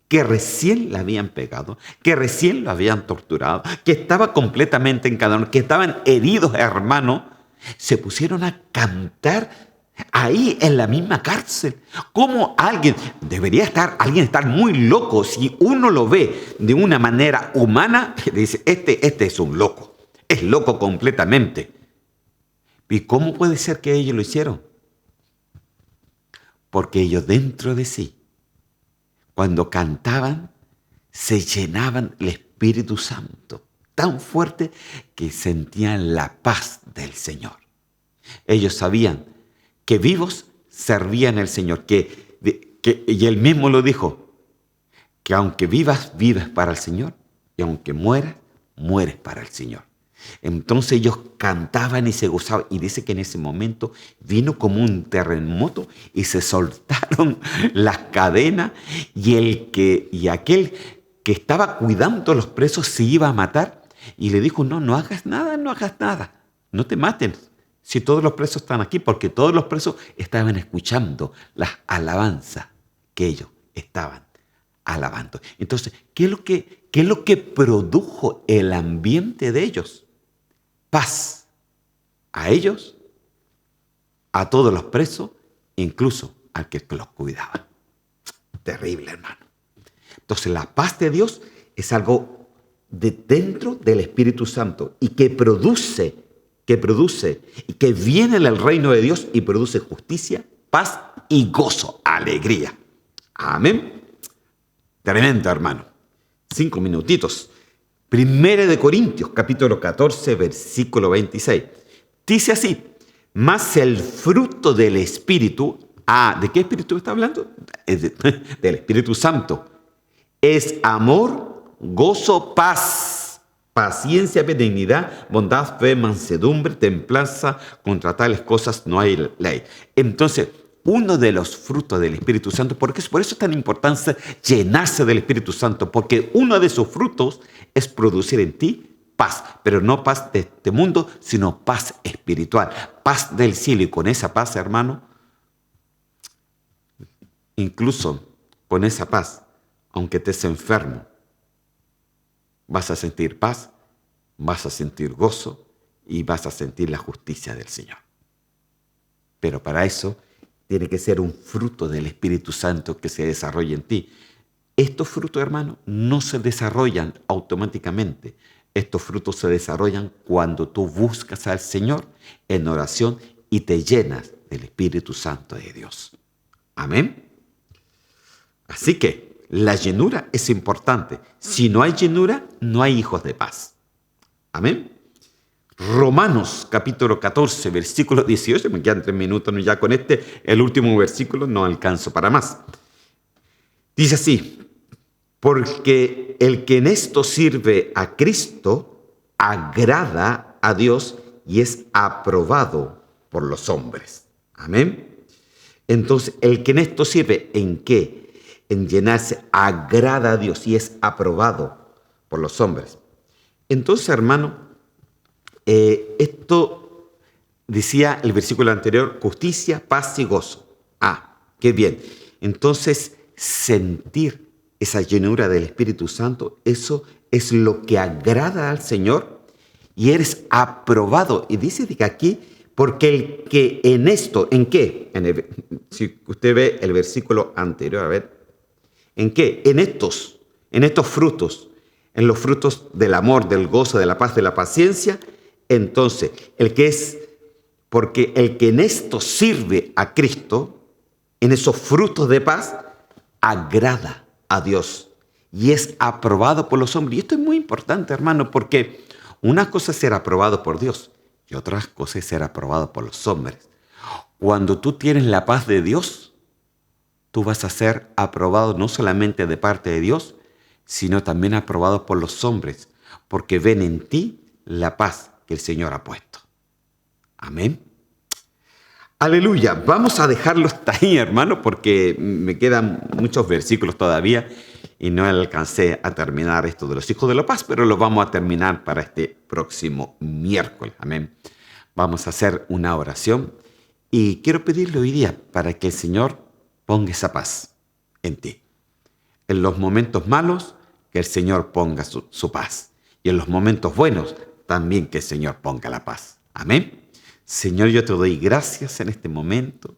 Speaker 1: que recién le habían pegado, que recién lo habían torturado, que estaba completamente encadenado, que estaban heridos, hermano, se pusieron a cantar ahí en la misma cárcel? ¿Cómo alguien estar muy loco? Si uno lo ve de una manera humana, dice, este es un loco, es loco completamente. ¿Y cómo puede ser que ellos lo hicieron? Porque ellos dentro de sí, cuando cantaban, se llenaban el Espíritu Santo tan fuerte que sentían la paz del Señor. Ellos sabían que vivos servían al Señor, y Él mismo lo dijo, que aunque vivas, vives para el Señor, y aunque mueras, mueres para el Señor. Entonces ellos cantaban y se gozaban, y dice que en ese momento vino como un terremoto y se soltaron las cadenas, y aquel que estaba cuidando a los presos se iba a matar y le dijo, no hagas nada, no te maten, Si todos los presos están aquí, porque todos los presos estaban escuchando las alabanzas que ellos estaban alabando. Entonces, ¿qué es lo que produjo el ambiente de ellos? Paz. A ellos, a todos los presos, incluso al que los cuidaba. Terrible, hermano. Entonces, la paz de Dios es algo de dentro del Espíritu Santo y que produce y que viene del reino de Dios y produce justicia, paz y gozo, alegría. Amén. Tremendo, hermano. 5 minutitos. Primera de Corintios, capítulo 14, versículo 26. Dice así: mas el fruto del Espíritu, ¿de qué Espíritu está hablando? Del Espíritu Santo. Es amor, gozo, paz, paciencia, benignidad, bondad, fe, mansedumbre, templanza. Contra tales cosas no hay ley. Entonces, uno de los frutos del Espíritu Santo, por eso es tan importante llenarse del Espíritu Santo, porque uno de sus frutos es producir en ti paz, pero no paz de este mundo, sino paz espiritual, paz del cielo. Y con esa paz, hermano, incluso con esa paz, aunque estés enfermo, vas a sentir paz, vas a sentir gozo y vas a sentir la justicia del Señor. Pero para eso tiene que ser un fruto del Espíritu Santo que se desarrolle en ti. Estos frutos, hermano, no se desarrollan automáticamente. Estos frutos se desarrollan cuando tú buscas al Señor en oración y te llenas del Espíritu Santo de Dios. Amén. Así que la llenura es importante. Si no hay llenura, no hay hijos de paz. Amén. Romanos capítulo 14, versículo 18. Me quedan 3 minutos ya con el último versículo, no alcanzo para más. Dice así: porque el que en esto sirve a Cristo agrada a Dios y es aprobado por los hombres. Amén. Entonces, el que en esto sirve, ¿en qué? En llenarse, agrada a Dios y es aprobado por los hombres. Entonces, hermano, esto decía el versículo anterior: justicia, paz y gozo. Qué bien. Entonces, sentir esa llenura del Espíritu Santo, eso es lo que agrada al Señor y eres aprobado. Y dice que aquí, porque el que en esto, ¿en qué? Si usted ve el versículo anterior, a ver, ¿en qué? En estos frutos, en los frutos del amor, del gozo, de la paz, de la paciencia. Entonces, porque el que en esto sirve a Cristo, en esos frutos de paz, agrada a Dios y es aprobado por los hombres. Y esto es muy importante, hermano, porque una cosa es ser aprobado por Dios y otra cosa es ser aprobado por los hombres. Cuando tú tienes la paz de Dios, tú vas a ser aprobado no solamente de parte de Dios, sino también aprobado por los hombres, porque ven en ti la paz que el Señor ha puesto. Amén. Aleluya. Vamos a dejarlo hasta ahí, hermano, porque me quedan muchos versículos todavía y no alcancé a terminar esto de los hijos de la paz, pero lo vamos a terminar para este próximo miércoles. Amén. Vamos a hacer una oración y quiero pedirle hoy día para que el Señor ponga esa paz en ti. En los momentos malos, que el Señor ponga su paz. Y en los momentos buenos, también que el Señor ponga la paz. Amén. Señor, yo te doy gracias en este momento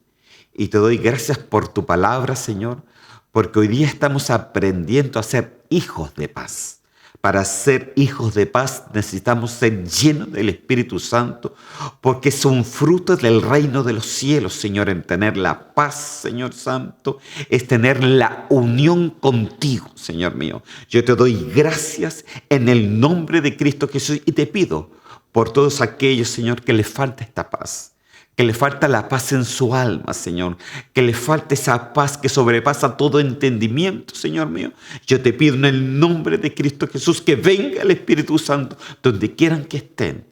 Speaker 1: y te doy gracias por tu palabra, Señor, porque hoy día estamos aprendiendo a ser hijos de paz. Para ser hijos de paz necesitamos ser llenos del Espíritu Santo, porque son frutos del reino de los cielos, Señor. En tener la paz, Señor Santo, es tener la unión contigo, Señor mío. Yo te doy gracias en el nombre de Cristo Jesús y te pido por todos aquellos, Señor, que les falta esta paz, que les falta la paz en su alma, Señor, que les falta esa paz que sobrepasa todo entendimiento, Señor mío. Yo te pido en el nombre de Cristo Jesús que venga el Espíritu Santo donde quieran que estén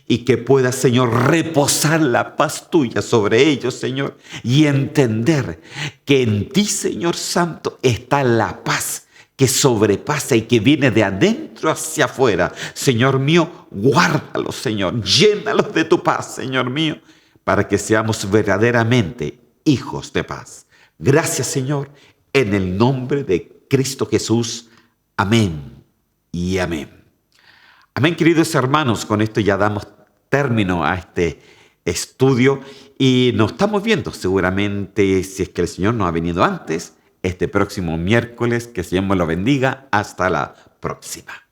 Speaker 1: y que pueda, Señor, reposar la paz tuya sobre ellos, Señor, y entender que en ti, Señor Santo, está la paz que sobrepasa y que viene de adentro hacia afuera. Señor mío, guárdalos, Señor. Llénalos de tu paz, Señor mío, para que seamos verdaderamente hijos de paz. Gracias, Señor, en el nombre de Cristo Jesús. Amén y amén. Amén, queridos hermanos. Con esto ya damos término a este estudio y nos estamos viendo seguramente, si es que el Señor no ha venido antes, este próximo miércoles. Que el Señor me lo bendiga. Hasta la próxima.